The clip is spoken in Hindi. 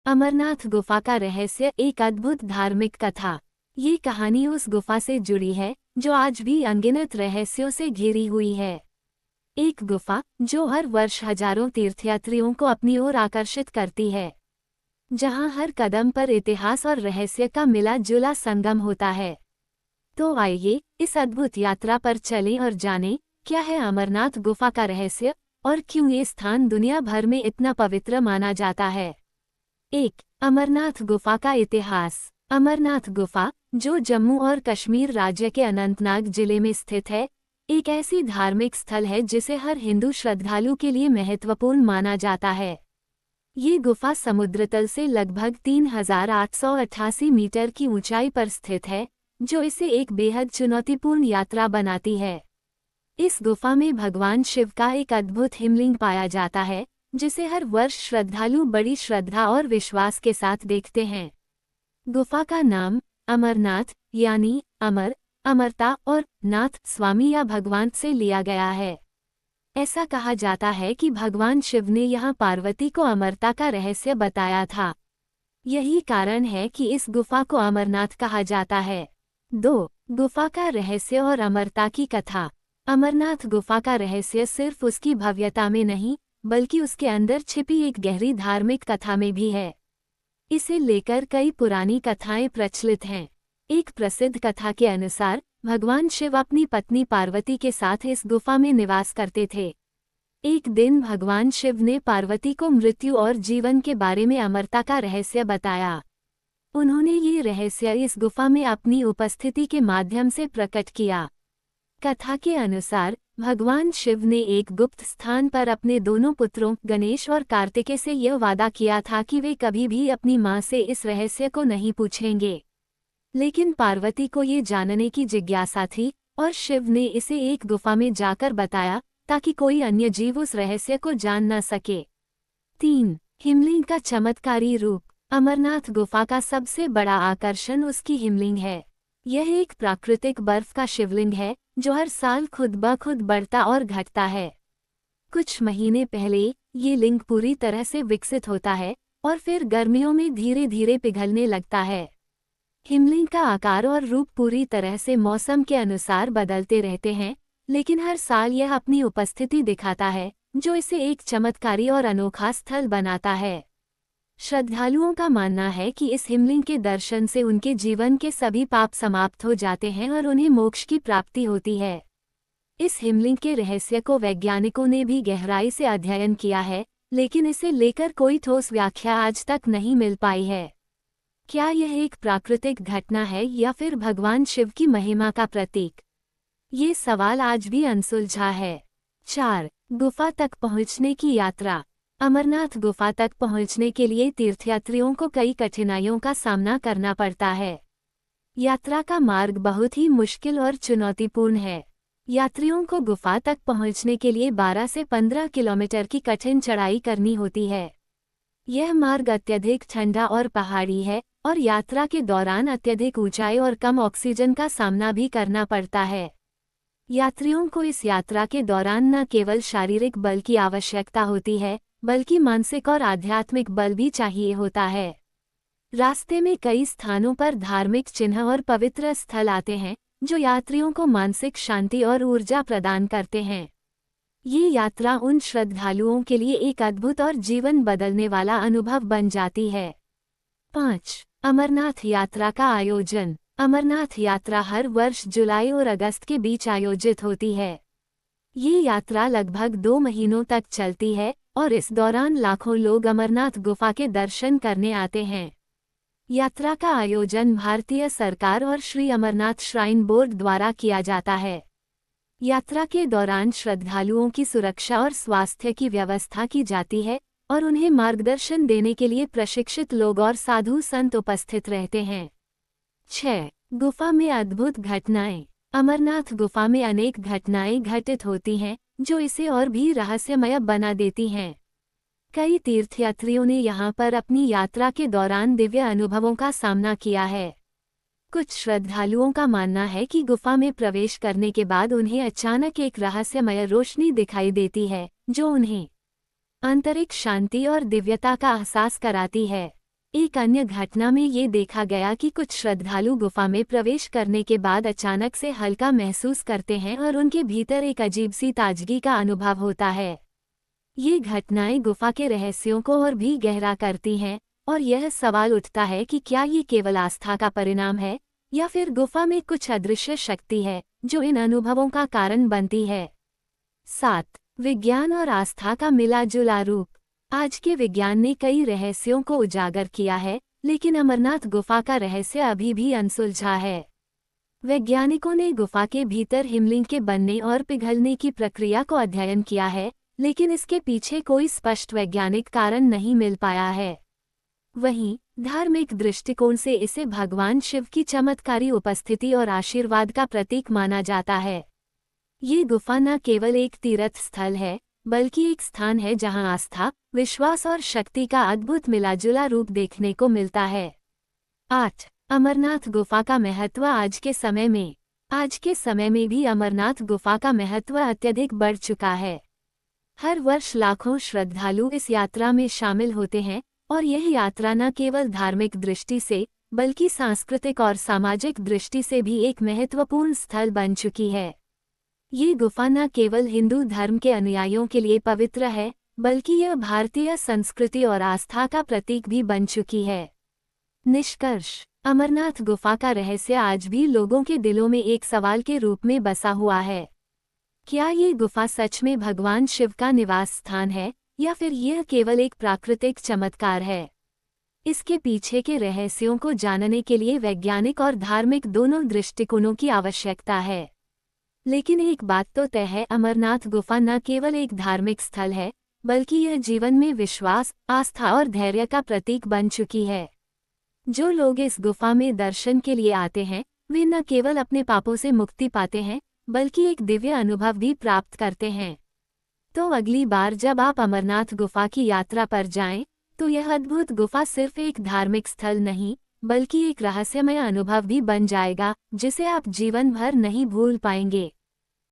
अमरनाथ गुफा का रहस्य, एक अद्भुत धार्मिक कथा। ये कहानी उस गुफा से जुड़ी है जो आज भी अनगिनत रहस्यों से घिरी हुई है। एक गुफा जो हर वर्ष हजारों तीर्थयात्रियों को अपनी ओर आकर्षित करती है, जहां हर कदम पर इतिहास और रहस्य का मिला जुला संगम होता है। तो आइए इस अद्भुत यात्रा पर चलें और जानें क्या है अमरनाथ गुफा का रहस्य और क्यों ये स्थान दुनिया भर में इतना पवित्र माना जाता है। 1. अमरनाथ गुफा का इतिहास। अमरनाथ गुफा, जो जम्मू और कश्मीर राज्य के अनंतनाग जिले में स्थित है, एक ऐसी धार्मिक स्थल है जिसे हर हिंदू श्रद्धालु के लिए महत्वपूर्ण माना जाता है। ये गुफा समुद्र तल से लगभग 3888 मीटर की ऊंचाई पर स्थित है, जो इसे एक बेहद चुनौतीपूर्ण यात्रा बनाती है। इस गुफा में भगवान शिव का एक अद्भुत हिमलिंग पाया जाता है, जिसे हर वर्ष श्रद्धालु बड़ी श्रद्धा और विश्वास के साथ देखते हैं। गुफा का नाम अमरनाथ यानी अमर, अमरता और नाथ स्वामी या भगवान से लिया गया है। ऐसा कहा जाता है कि भगवान शिव ने यहाँ पार्वती को अमरता का रहस्य बताया था। यही कारण है कि इस गुफा को अमरनाथ कहा जाता है। 2. गुफा का रहस्य और अमरता की कथा। अमरनाथ गुफा का रहस्य सिर्फ उसकी भव्यता में नहीं, बल्कि उसके अंदर छिपी एक गहरी धार्मिक कथा में भी है। इसे लेकर कई पुरानी कथाएं प्रचलित हैं। एक प्रसिद्ध कथा के अनुसार भगवान शिव अपनी पत्नी पार्वती के साथ इस गुफा में निवास करते थे। एक दिन भगवान शिव ने पार्वती को मृत्यु और जीवन के बारे में अमरता का रहस्य बताया। उन्होंने ये रहस्य इस गुफा में अपनी उपस्थिति के माध्यम से प्रकट किया। कथा के अनुसार भगवान शिव ने एक गुप्त स्थान पर अपने दोनों पुत्रों गणेश और कार्तिकेय से यह वादा किया था कि वे कभी भी अपनी मां से इस रहस्य को नहीं पूछेंगे। लेकिन पार्वती को ये जानने की जिज्ञासा थी और शिव ने इसे एक गुफा में जाकर बताया ताकि कोई अन्य जीव उस रहस्य को जान न सके। 3. हिमलिंग का चमत्कारी रूप। अमरनाथ गुफा का सबसे बड़ा आकर्षण उसकी हिमलिंग है। यह एक प्राकृतिक बर्फ का शिवलिंग है जो हर साल खुद ब खुद बढ़ता और घटता है। कुछ महीने पहले ये लिंग पूरी तरह से विकसित होता है और फिर गर्मियों में धीरे धीरे पिघलने लगता है। हिमलिंग का आकार और रूप पूरी तरह से मौसम के अनुसार बदलते रहते हैं, लेकिन हर साल यह अपनी उपस्थिति दिखाता है, जो इसे एक चमत्कारी और अनोखा स्थल बनाता है। श्रद्धालुओं का मानना है कि इस हिमलिंग के दर्शन से उनके जीवन के सभी पाप समाप्त हो जाते हैं और उन्हें मोक्ष की प्राप्ति होती है। इस हिमलिंग के रहस्य को वैज्ञानिकों ने भी गहराई से अध्ययन किया है, लेकिन इसे लेकर कोई ठोस व्याख्या आज तक नहीं मिल पाई है। क्या यह एक प्राकृतिक घटना है या फिर भगवान शिव की महिमा का प्रतीक? ये सवाल आज भी अनसुलझा है। 4. गुफा तक पहुंचने की यात्रा। अमरनाथ गुफा तक पहुंचने के लिए तीर्थयात्रियों को कई कठिनाइयों का सामना करना पड़ता है। यात्रा का मार्ग बहुत ही मुश्किल और चुनौतीपूर्ण है। यात्रियों को गुफा तक पहुंचने के लिए 12 से 15 किलोमीटर की कठिन चढ़ाई करनी होती है। यह मार्ग अत्यधिक ठंडा और पहाड़ी है और यात्रा के दौरान अत्यधिक ऊंचाई और कम ऑक्सीजन का सामना भी करना पड़ता है। यात्रियों को इस यात्रा के दौरान न केवल शारीरिक बल की आवश्यकता होती है, बल्कि मानसिक और आध्यात्मिक बल भी चाहिए होता है। रास्ते में कई स्थानों पर धार्मिक चिन्ह और पवित्र स्थल आते हैं, जो यात्रियों को मानसिक शांति और ऊर्जा प्रदान करते हैं। ये यात्रा उन श्रद्धालुओं के लिए एक अद्भुत और जीवन बदलने वाला अनुभव बन जाती है। 5. अमरनाथ यात्रा का आयोजन। अमरनाथ यात्रा हर वर्ष जुलाई और अगस्त के बीच आयोजित होती है। ये यात्रा लगभग 2 महीनों तक चलती है और इस दौरान लाखों लोग अमरनाथ गुफा के दर्शन करने आते हैं। यात्रा का आयोजन भारतीय सरकार और श्री अमरनाथ श्राइन बोर्ड द्वारा किया जाता है। यात्रा के दौरान श्रद्धालुओं की सुरक्षा और स्वास्थ्य की व्यवस्था की जाती है और उन्हें मार्गदर्शन देने के लिए प्रशिक्षित लोग और साधु संत उपस्थित रहते हैं। 6. गुफा में अद्भुत घटनाएं। अमरनाथ गुफा में अनेक घटनाएं घटित होती हैं, जो इसे और भी रहस्यमय बना देती हैं। कई तीर्थयात्रियों ने यहाँ पर अपनी यात्रा के दौरान दिव्य अनुभवों का सामना किया है। कुछ श्रद्धालुओं का मानना है कि गुफा में प्रवेश करने के बाद उन्हें अचानक एक रहस्यमय रोशनी दिखाई देती है, जो उन्हें आंतरिक शांति और दिव्यता का एहसास कराती है। एक अन्य घटना में ये देखा गया कि कुछ श्रद्धालु गुफा में प्रवेश करने के बाद अचानक से हल्का महसूस करते हैं और उनके भीतर एक अजीब सी ताजगी का अनुभव होता है। ये घटनाएं गुफा के रहस्यों को और भी गहरा करती हैं, और यह सवाल उठता है कि क्या ये केवल आस्था का परिणाम है या फिर गुफा में कुछ अदृश्य शक्ति है जो इन अनुभवों का कारण बनती है। 7. विज्ञान और आस्था का मिला जुला रूप। आज के विज्ञान ने कई रहस्यों को उजागर किया है, लेकिन अमरनाथ गुफा का रहस्य अभी भी अनसुलझा है। वैज्ञानिकों ने गुफा के भीतर हिमलिंग के बनने और पिघलने की प्रक्रिया को अध्ययन किया है, लेकिन इसके पीछे कोई स्पष्ट वैज्ञानिक कारण नहीं मिल पाया है। वहीं धार्मिक दृष्टिकोण से इसे भगवान शिव की चमत्कारी उपस्थिति और आशीर्वाद का प्रतीक माना जाता है। ये गुफा न केवल एक तीर्थ स्थल है, बल्कि एक स्थान है जहां आस्था, विश्वास और शक्ति का अद्भुत मिलाजुला रूप देखने को मिलता है। 8. अमरनाथ गुफा का महत्व आज के समय में। आज के समय में भी अमरनाथ गुफा का महत्व अत्यधिक बढ़ चुका है। हर वर्ष लाखों श्रद्धालु इस यात्रा में शामिल होते हैं, और यह यात्रा न केवल धार्मिक दृष्टि से बल्कि सांस्कृतिक और सामाजिक दृष्टि से भी एक महत्वपूर्ण स्थल बन चुकी है। ये गुफा न केवल हिंदू धर्म के अनुयायियों के लिए पवित्र है, बल्कि यह भारतीय संस्कृति और आस्था का प्रतीक भी बन चुकी है। निष्कर्ष: अमरनाथ गुफा का रहस्य आज भी लोगों के दिलों में एक सवाल के रूप में बसा हुआ है। क्या ये गुफा सच में भगवान शिव का निवास स्थान है, या फिर यह केवल एक प्राकृतिक चमत्कार है? इसके पीछे के रहस्यों को जानने के लिए वैज्ञानिक और धार्मिक दोनों दृष्टिकोणों की आवश्यकता है। लेकिन एक बात तो तय है, अमरनाथ गुफा न केवल एक धार्मिक स्थल है, बल्कि यह जीवन में विश्वास, आस्था और धैर्य का प्रतीक बन चुकी है। जो लोग इस गुफा में दर्शन के लिए आते हैं, वे न केवल अपने पापों से मुक्ति पाते हैं, बल्कि एक दिव्य अनुभव भी प्राप्त करते हैं। तो अगली बार जब आप अमरनाथ गुफा की यात्रा पर जाएं, तो यह अद्भुत गुफा सिर्फ एक धार्मिक स्थल नहीं, बल्कि एक रहस्यमय अनुभव भी बन जाएगा, जिसे आप जीवन भर नहीं भूल पाएंगे।